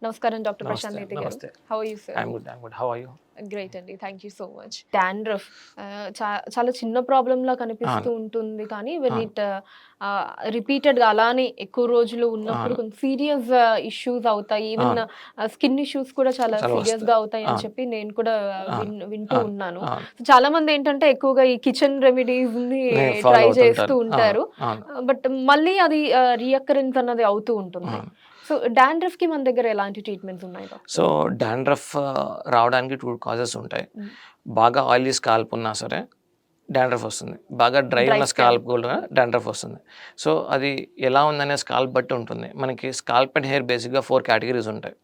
నమస్కారం డాక్టర్ ప్రశాంత్ నమస్తే నేతి గారు. నమస్తే how are you sir? I'm good how are you? Great అండి, thank you so much. Dandruff చాలా చిన్న ప్రాబ్లం లా కనిపిస్తూ ఉంటుంది, కానీ వెన్ ఇట్ రిపీటెడ్గా అలానే ఎక్కువ రోజులు ఉన్నప్పుడు కొంచెం సీరియస్ ఇష్యూస్ అవుతాయి. ఈవెన్ స్కిన్ ఇష్యూస్ కూడా చాలా సీరియస్ గా అవుతాయి అని చెప్పి నేను కూడా వింటూ ఉన్నాను. చాలా మంది ఏంటంటే ఎక్కువగా ఈ కిచెన్ రెమెడీస్ ని ట్రై చేస్తూ ఉంటారు, బట్ మళ్ళీ అది రీఅకరెన్స్ అన్నది అవుతూ ఉంటుంది. సో డాండ్రఫ్ కి మన దగ్గర ఎలాంటి ట్రీట్మెంట్స్ ఉన్నాయి? సో డాండ్రఫ్ రావడానికి 2 కాజెస్ ఉంటాయి. బాగా ఆయిలీ స్కాల్ప్ ఉన్నా సరే డాండ్రఫ్ వస్తుంది, బాగా డ్రై ఉన్న స్కాల్ప్ కూడా డాండ్రఫ్ వస్తుంది. సో అది ఎలా ఉందనే స్కాల్ప్ బట్టి ఉంటుంది. మనకి స్కాల్ప్ అండ్ హెయిర్ బేసిక్గా 4 కేటగిరీస్ ఉంటాయి.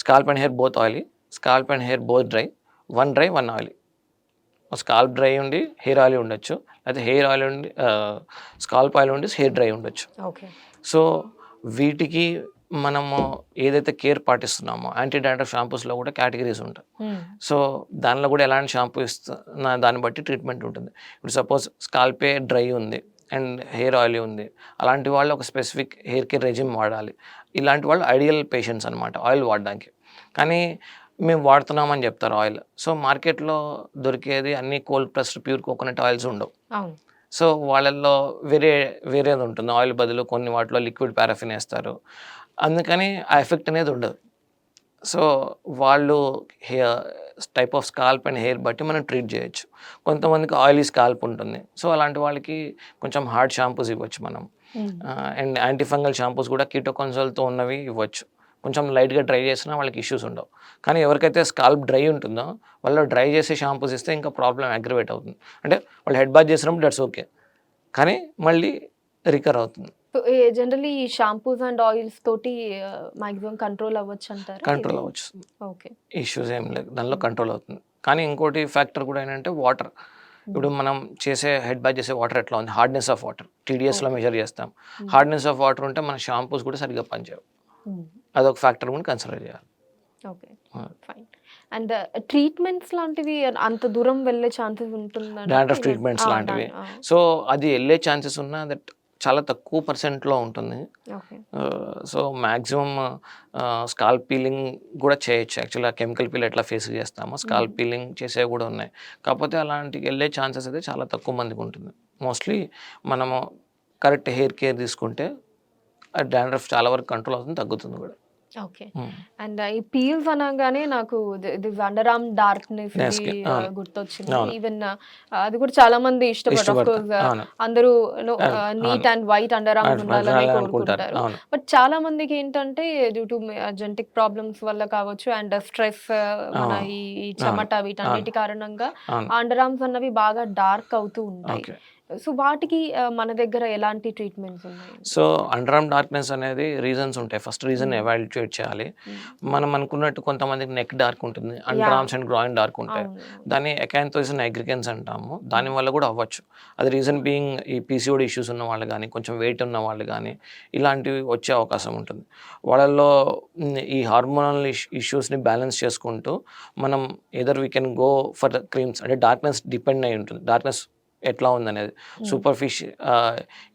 Scalp and hair both oily, scalp and hair both dry, 1 dry 1 oily. Scalp dry ఉండి హెయిర్ ఆయిలీ ఉండొచ్చు, అయితే హెయిర్ ఆయిల్ ఉండి స్కాల్ప్ ఆయిల్ ఉండి హెయిర్ డ్రై ఉండొచ్చు. సో వీటికి మనము ఏదైతే కేర్ పాటిస్తున్నామో యాంటీ డాండ్రఫ్ షాంపూస్లో కూడా కేటగిరీస్ ఉంటాయి. సో దానిలో కూడా ఎలాంటి షాంపూ ఇస్తున్నా దాన్ని బట్టి ట్రీట్మెంట్ ఉంటుంది. ఇప్పుడు సపోజ్ స్కాల్పే డ్రై ఉంది అండ్ హెయిర్ ఆయిలీ ఉంది, అలాంటి వాళ్ళు ఒక స్పెసిఫిక్ హెయిర్ కేర్ రెజిమ్ వాడాలి. ఇలాంటి వాళ్ళు ఐడియల్ పేషెంట్స్ అనమాట ఆయిల్ వాడడానికి. కానీ మేము వాడుతున్నామని చెప్తారు ఆయిల్. సో మార్కెట్లో దొరికేది అన్ని cold pressed pure coconut oils ఉండవు. సో వాళ్ళల్లో వేరేది ఉంటుంది. ఆయిల్ బదులు కొన్ని వాటిలో లిక్విడ్ పారాఫిన్ వేస్తారు, అందుకని ఆ ఎఫెక్ట్ అనేది ఉండదు. సో వాళ్ళు type of scalp and hair బట్టి మనం ట్రీట్ చేయొచ్చు. కొంతమందికి ఆయిలీ స్కాల్ప్ ఉంటుంది, సో అలాంటి వాళ్ళకి కొంచెం హార్డ్ షాంపూస్ ఇవ్వచ్చు మనం. అండ్ యాంటీఫంగల్ షాంపూస్ కూడా కీటోకాన్సోల్తో ఉన్నవి ఇవ్వచ్చు. కొంచెం లైట్గా డ్రై చేసినా వాళ్ళకి ఇష్యూస్ ఉండవు. కానీ ఎవరికైతే స్కాల్ప్ డ్రై ఉంటుందో వాళ్ళు డ్రై చేసే షాంపూస్ ఇస్తే ఇంకా ప్రాబ్లం అగ్రివేట్ అవుతుంది. అంటే వాళ్ళు హెడ్ బాత్ చేసినప్పుడు దట్స్ ఓకే, కానీ మళ్ళీ రికర్ అవుతుంది. జనరల్లీ ఈ షాంపూస్ అండ్ ఆయిల్స్ తోటి మాక్సిమం కంట్రోల్ అవ్వచ్చు అంటారు? కంట్రోల్ అవ్వచ్చు, ఓకే, ఇష్యూస్ ఏం లేదు, దానిలో కంట్రోల్ అవుతుంది. కానీ ఇంకోటి ఫ్యాక్టర్ కూడా ఏంటంటే వాటర్. ఇప్పుడు మనం చేసే హెడ్ బాత్ చేసే వాటర్ ఎట్లా ఉంది, హార్డ్నెస్ ఆఫ్ వాటర్ TDSలో మెజర్ చేస్తాం. హార్డ్నెస్ ఆఫ్ వాటర్ ఉంటే మన షాంపూస్ కూడా సరిగ్గా పనిచేయవు. అదొక ఫ్యాక్టర్ కూడా కన్సిడర్ చేయాలి. Okay, fine. అండ్ ట్రీట్మెంట్స్ లాంటివి అంత దూరం వెళ్ళే ఛాన్సెస్ ఉంటుందా? డాండ్రఫ్ ట్రీట్మెంట్స్ లాంటివి, సో అది వెళ్ళే ఛాన్సెస్ ఉన్నా దట్ చాలా తక్కువ పర్సెంట్లో ఉంటుంది. సో మ్యాక్సిమం స్కాల్ప్ పీలింగ్ కూడా చేయొచ్చు. యాక్చువల్గా కెమికల్ పీల్ ఎట్లా ఫేస్ చేస్తామో స్కాల్ప్ పీలింగ్ చేసేవి కూడా ఉన్నాయి. కాకపోతే అలాంటికి వెళ్ళే ఛాన్సెస్ అయితే చాలా తక్కువ మందికి ఉంటుంది. మోస్ట్లీ మనము కరెక్ట్ హెయిర్ కేర్ తీసుకుంటే ఆ డాండ్రఫ్ చాలా వరకు కంట్రోల్ అవుతుంది, తగ్గుతుంది కూడా. ఓకే. అండ్ ఈ పీల్స్ అనగానే నాకు అండర్ ఆర్మ్ డార్క్నెస్ గుర్తొచ్చింది. ఈవెన్ అది కూడా చాలా మంది ఇష్టపడతారు. అందరూ neat and white under arm ఉండాలని కోరుకుంటారు. బట్ చాలా మందికి ఏంటంటే డ్యూ టు జెనెటిక్ ప్రాబ్లమ్స్ వల్ల కావచ్చు అండ్ స్ట్రెస్, మన ఈ చెమట వీటన్నిటి కారణంగా అండర్ ఆర్మ్స్ అన్నవి బాగా డార్క్ అవుతూ ఉంటాయి. సో వాటికి మన దగ్గర ఎలాంటి ట్రీట్మెంట్స్ ఉన్నాయి? సో అండర్ ఆర్మ్ డార్క్నెస్ అనేది రీజన్స్ ఉంటాయి. ఫస్ట్ రీజన్ ఎవాల్యుయేట్ చేయాలి. మనం అనుకున్నట్టు కొంతమందికి నెక్ డార్క్ ఉంటుంది, under arms and groin dark ఉంటాయి. దాన్ని అకాంతోసిస్ నైగ్రికెన్స్ అంటాము. దానివల్ల కూడా అవ్వచ్చు. అది రీజన్ బీయింగ్ ఈ PCOD ఇష్యూస్ ఉన్న వాళ్ళు కానీ, కొంచెం వెయిట్ ఉన్న వాళ్ళు కానీ ఇలాంటివి వచ్చే అవకాశం ఉంటుంది. వాళ్ళల్లో ఈ హార్మోనల్ ఇష్యూస్ని బ్యాలెన్స్ చేసుకుంటూ మనం either we can go for creams. అంటే డార్క్నెస్ డిపెండ్ అయి ఉంటుంది, డార్క్నెస్ ఎట్లా ఉందనేది.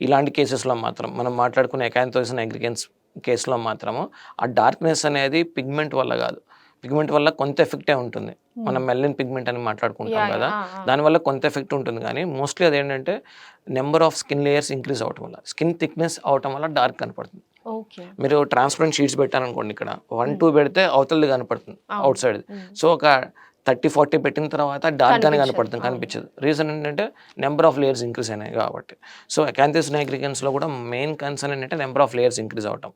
ఇలాంటి కేసెస్లో మాత్రం మనం మాట్లాడుకునే అకాంతోసిస్ నైగ్రికెన్స్ కేసులో మాత్రము ఆ డార్క్నెస్ అనేది పిగ్మెంట్ వల్ల కాదు. పిగ్మెంట్ వల్ల కొంత ఎఫెక్టే ఉంటుంది. మనం మెల్లిన్ పిగ్మెంట్ అని మాట్లాడుకుంటాం కదా, దానివల్ల కొంత ఎఫెక్ట్ ఉంటుంది. కానీ మోస్ట్లీ అదేంటంటే number of skin layers increase అవటం వల్ల, స్కిన్ థిక్నెస్ అవటం వల్ల డార్క్ కనపడుతుంది. మీరు ట్రాన్స్పరెంట్ షీట్స్ పెట్టారనుకోండి, ఇక్కడ 1-2 పెడితే అవతలది కనపడుతుంది అవుట్ సైడ్. సో ఒక 30-40 పెట్టిన తర్వాత డార్క్ గానే కనపడుతుంది, కనిపించదు. రీజన్ ఏంటంటే నెంబర్ ఆఫ్ లేయర్స్ ఇంక్రీజ్ అయినాయి కాబట్టి. సో అకాంతోసిస్ నైగ్రికెన్స్లో కూడా మెయిన్ కన్సర్న్ ఏంటంటే నెంబర్ ఆఫ్ లేయర్స్ ఇంక్రీజ్ అవటం.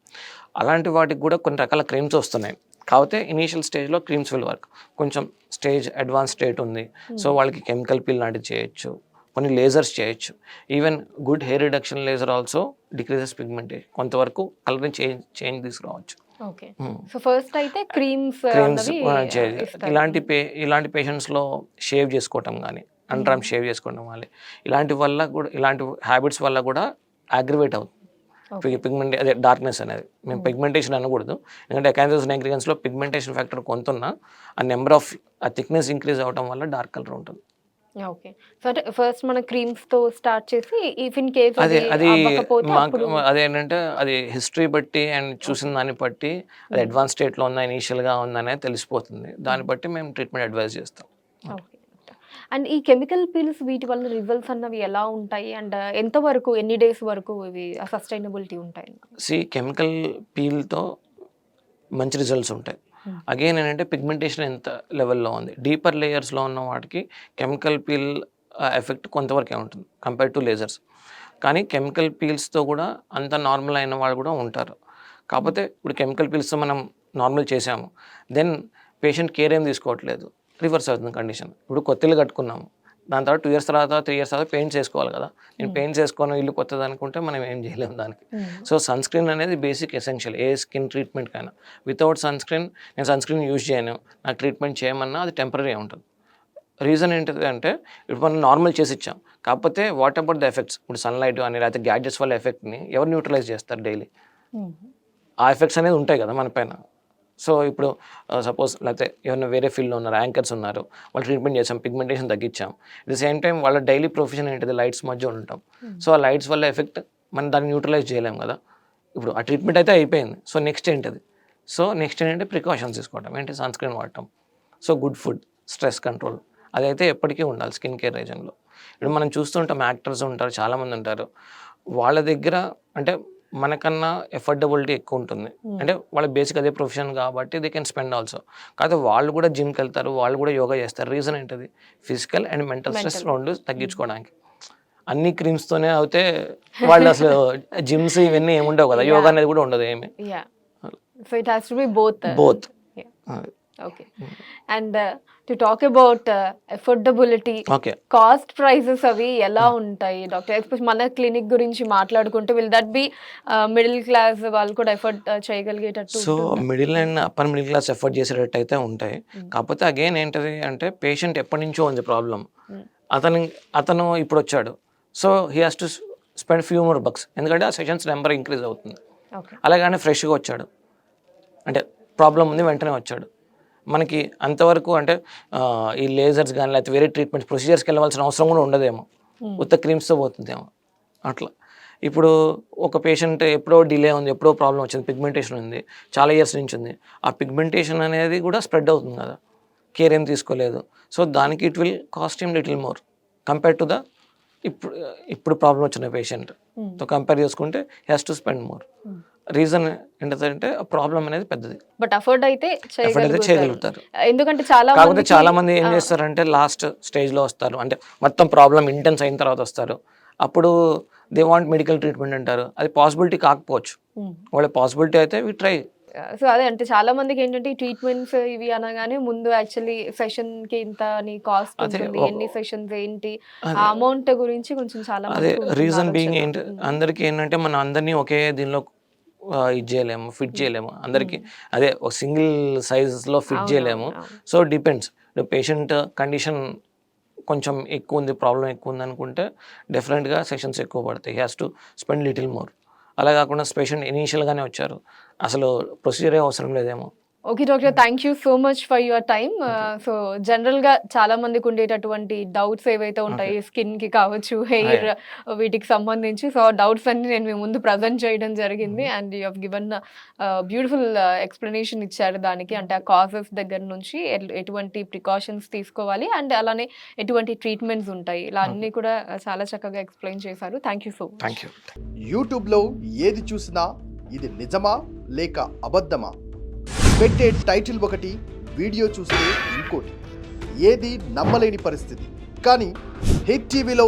అలాంటి వాటికి కూడా కొన్ని రకాల క్రీమ్స్ వస్తున్నాయి. కాకపోతే ఇనీషియల్ స్టేజ్లో క్రీమ్స్ విల్ వర్క్. కొంచెం స్టేజ్ అడ్వాన్స్ స్టేట్ ఉంది, సో వాళ్ళకి కెమికల్ పీల్ లాంటివి చేయొచ్చు, కొన్ని లేజర్స్ చేయొచ్చు. Even good hair reduction laser also decreases pigmentation, కొంతవరకు కలర్ని చేంజ్ తీసుకురావచ్చు. ఓకే. సో ఫస్ట్ అయితే క్రీమ్స్ ఇలాంటి పేషెంట్స్లో షేవ్ చేసుకోవటం కానీ, అండర్ ఆర్మ్ షేవ్ చేసుకోవడం కానీ, ఇలాంటి హ్యాబిట్స్ వల్ల కూడా అగ్రివేట్ అవుతుంది పిగ్మెంట్, అదే డార్క్నెస్ అనేది. మేము పిగ్మెంటేషన్ అనకూడదు, ఎందుకంటే అకాంతోసిస్ నైగ్రికెన్స్లో పిగ్మెంటేషన్ ఫ్యాక్టర్ కొంత ఉన్నా ఆ నెంబర్ ఆఫ్ ఆ థిక్నెస్ ఇంక్రీజ్ అవ్వడం వల్ల డార్క్ కలర్ ఉంటుంది. ఓకే. సో, అంటే ఫస్ట్ మన క్రీమ్స్‌తో స్టార్ట్ చేసి ఇఫ్ ఇన్ కేస్ అదే అది అది అవ్వకపోతే అప్పుడు అదేంటంటే అది హిస్టరీ బట్టి అండ్ చూసిన దాన్ని బట్టి అది అడ్వాన్స్ స్టేట్లో ఉందా ఇనీషియల్గా ఉందా అనేది తెలిసిపోతుంది. దాన్ని బట్టి మేము ట్రీట్మెంట్ అడ్వైస్ చేస్తాం. ఓకే. అండ్ ఈ కెమికల్ పీల్స్ వీటి వల్ల రిజల్ట్స్ అన్నవి ఎలా ఉంటాయి? అండ్ ఎంత వరకు ఎన్ని డేస్ వరకు ఇవి సస్టైనబిలిటీ ఉంటాయి? కెమికల్ పీల్తో మంచి రిజల్ట్స్ ఉంటాయి. అగైన్ ఏంటంటే పిగ్మెంటేషన్ ఎంత లెవెల్లో ఉంది, డీపర్ లేయర్స్లో ఉన్న వాటికి కెమికల్ పీల్ ఎఫెక్ట్ కొంతవరకే ఉంటుంది కంపేర్ టు లేజర్స్. కానీ కెమికల్ పీల్స్తో కూడా అంత నార్మల్ అయిన వాళ్ళు కూడా ఉంటారు. కాకపోతే ఇప్పుడు కెమికల్ పీల్స్తో మనం నార్మల్ చేసాము, దెన్ పేషెంట్ కేర్ ఏం తీసుకోవట్లేదు, రివర్స్ అవుతుంది కండిషన్. ఇప్పుడు కొత్తలు కట్టుకున్నాము, దాని తర్వాత 2 years తర్వాత 3 years తర్వాత పెయింట్స్ వేసుకోవాలి కదా. నేను పెయింట్స్ వేసుకొని ఇల్లు కొత్తది అనుకుంటే మనం ఏం చేయలేము దానికి. సో సన్ స్క్రీన్ అనేది బేసిక్ ఎసెన్షియల్ ఏ స్కిన్ ట్రీట్మెంట్కైనా. వితౌట్ సన్ స్క్రీన్ నేను సన్ స్క్రీన్ యూజ్ చేయను, నాకు ట్రీట్మెంట్ చేయమన్నా అది టెంపరీ ఉంటుంది. రీజన్ ఏంటిది అంటే ఇప్పుడు మనం నార్మల్ చేసి ఇచ్చాం, కాకపోతే వాట్ అబౌట్ ద ఎఫెక్ట్స్, ఇప్పుడు సన్లైట్ అని లేకపోతే గ్యాడ్జెట్స్ వల్ల ఎఫెక్ట్ని ఎవరు న్యూట్రలైజ్ చేస్తారు డైలీ? ఆ ఎఫెక్ట్స్ అనేది ఉంటాయి కదా మన పైన. సో ఇప్పుడు సపోజ్ లేకపోతే ఏమైనా వేరే ఫీల్డ్లో ఉన్నారు, యాంకర్స్ ఉన్నారు, వాళ్ళు ట్రీట్మెంట్ చేసాం, పిగ్మెంటేషన్ తగ్గించాం. అట్ ద సేమ్ టైం వాళ్ళ డైలీ ప్రొఫెషన్ ఏంటిది, లైట్స్ మధ్య ఉంటాం. సో ఆ లైట్స్ వల్ల ఎఫెక్ట్ మనం దాన్ని న్యూట్రలైజ్ చేయలేం కదా. ఇప్పుడు ఆ ట్రీట్మెంట్ అయితే అయిపోయింది, సో నెక్స్ట్ ఏంటిది? సో నెక్స్ట్ ఏంటంటే ప్రికాషన్స్ తీసుకోవటం, ఏంటి సన్ స్క్రీన్ వాడటం, so good food, stress control, అదైతే ఎప్పటికీ ఉండాలి స్కిన్ కేర్ రీజన్లో. ఇప్పుడు మనం చూస్తుంటాం యాక్టర్స్ ఉంటారు, చాలామంది ఉంటారు, వాళ్ళ దగ్గర అంటే మనకన్నా ఎఫర్డబిలిటీ ఎక్కువ ఉంటుంది. అంటే వాళ్ళ బేసిక్ అదే ప్రొఫెషన్ కాబట్టి దే కెన్ స్పెండ్ ఆల్సో. కాకపోతే వాళ్ళు కూడా జిమ్కి వెళ్తారు, వాళ్ళు కూడా యోగా చేస్తారు. రీజన్ ఏంటది? ఫిజికల్ అండ్ మెంటల్ స్ట్రెస్ రెండు తగ్గించుకోవడానికి. అన్ని క్రీమ్స్తోనే అయితే వాళ్ళు అసలు జిమ్స్ ఇవన్నీ ఏమి ఉండవు కదా, యోగా అనేది కూడా ఉండదు ఏమి. So it has to be both. Okay. And to talk about affordability, cost prices అవి ఎలా ఉంటాయి డాక్టర్? ఎస్పెషల్ మన క్లినిక్ గురించి మాట్లాడుకుంటే will that be middle class వాళ్ళు కూడా ఎఫర్ట్ చేయగలిగేటట్టు? So middle and upper middle class afford చేసేటట్టు అయితే ఉంటాయి. కాకపోతే అగైన్ ఏంటది అంటే పేషెంట్ ఎప్పటి నుంచో ఉంది ప్రాబ్లం, అతను ఇప్పుడు వచ్చాడు, so he has to spend few more bucks, ఎందుకంటే ఆ సెషన్స్ నెంబర్ ఇంక్రీజ్ అవుతుంది. అలాగనే ఫ్రెష్గా వచ్చాడు అంటే ప్రాబ్లం ఉంది వెంటనే వచ్చాడు, మనకి అంతవరకు అంటే ఈ లేజర్స్ కానీ లేకపోతే వేరే ట్రీట్మెంట్స్ ప్రొసీజర్స్కి వెళ్ళవలసిన అవసరం కూడా ఉండదేమో, ఉత్త క్రీమ్స్తో పోతుందేమో అట్లా. ఇప్పుడు ఒక పేషెంట్ ఎప్పుడో డిలే ఉంది, ఎప్పుడో ప్రాబ్లం వచ్చింది, పిగ్మెంటేషన్ ఉంది, చాలా ఇయర్స్ నుంచి ఉంది, ఆ పిగ్మెంటేషన్ అనేది కూడా స్ప్రెడ్ అవుతుంది కదా, కేర్ ఏం తీసుకోలేదు. సో దానికి it will cost him little more compare to the ఇప్పుడు ప్రాబ్లం వచ్చిన పేషెంట్తో కంపేర్ చేసుకుంటే has to spend more. Reason ఏంటంటే ప్రాబ్లం అనేది పెద్దది, బట్ అఫోర్డ్ అయితే చేయగలుగుతారు. ఎందుకంటే కాకపోతే చాలా మంది ఏం చేస్తారంటే లాస్ట్ స్టేజ్లో వస్తారు, అంటే మొత్తం ప్రాబ్లం ఇంటెన్స్ అయిన తర్వాత వస్తారు, అప్పుడు దే వాంట్ మెడికల్ ట్రీట్మెంట్ అంటారు. అది పాసిబిలిటీ కాకపోవచ్చు, వాళ్ళ పాసిబిలిటీ అయితే వి ట్రై. సో అదే అంటే చాలా మందికి ఏంటంటే ఈ ట్రీట్మెంట్స్ ఇవి అనగానే ముందు యాక్చువల్లీ సెషన్ కి ఇంత నీ కాస్ట్ ఉంటుంది, ఎన్ని సెషన్స్ ఏంటి, ఆ అమౌంట్ గురించి కొంచెం చాలా అదే రీజన్ బీయింగ్ ఏంటి, అందరికీ ఏంటంటే మనం అందరినీ ఒకే దీనిలో ఇది చేయలేము, ఫిట్ చేయలేము అందరికీ, అదే ఒక సింగిల్ సైజెస్లో ఫిట్ చేయలేము. సో డిపెండ్స్, పేషెంట్ కండిషన్ కొంచెం ఎక్కువ ఉంది, ప్రాబ్లం ఎక్కువ ఉంది అనుకుంటే డెఫినెట్గా సెషన్స్ ఎక్కువ పడతాయి, has to spend little more. అలా కాకుండా పేషెంట్ ఇనీషియల్గానే వచ్చారు, అసలు ప్రొసీజరే అవసరం లేదేమో. Okay doctor, thank you so much for your time. So జనరల్గా చాలా మందికి ఉండేటటువంటి డౌట్స్ ఏవైతే ఉంటాయి స్కిన్కి కావచ్చు, హెయిర్ వీటికి సంబంధించి, సో డౌట్స్ అన్ని నేను మీ ముందు ప్రజెంట్ చేయడం జరిగింది. And you have given beautiful explanation ఇచ్చారు దానికి, అంటే ఆ కాజెస్ దగ్గర నుంచి ఎటువంటి ప్రికాషన్స్ తీసుకోవాలి అండ్ అలానే ఎటువంటి ట్రీట్మెంట్స్ ఉంటాయి, ఇలా అన్ని కూడా చాలా చక్కగా ఎక్స్ప్లెయిన్ చేశారు. Thank you so much. యూట్యూబ్లో ఏది చూసినా ఇది నిజమా లేక అబద్ధమా, పెట్టే టైటిల్ ఒకటి, వీడియో చూస్తే ఇంకోటి, ఏది నమ్మలేని పరిస్థితి. కానీ హిట్ టీవీలో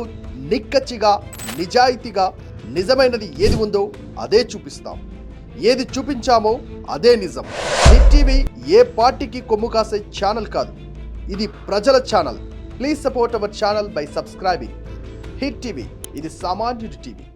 నిక్కచ్చిగా నిజాయితీగా నిజమైనది ఏది ఉందో అదే చూపిస్తాం, ఏది చూపించామో అదే నిజం. హిట్ టీవీ ఏ పార్టీకి కొమ్ము కాసే ఛానల్ కాదు, ఇది ప్రజల channel. Please support our channel by subscribing. Hit TV, ఇది సామాన్యుడి టీవీ.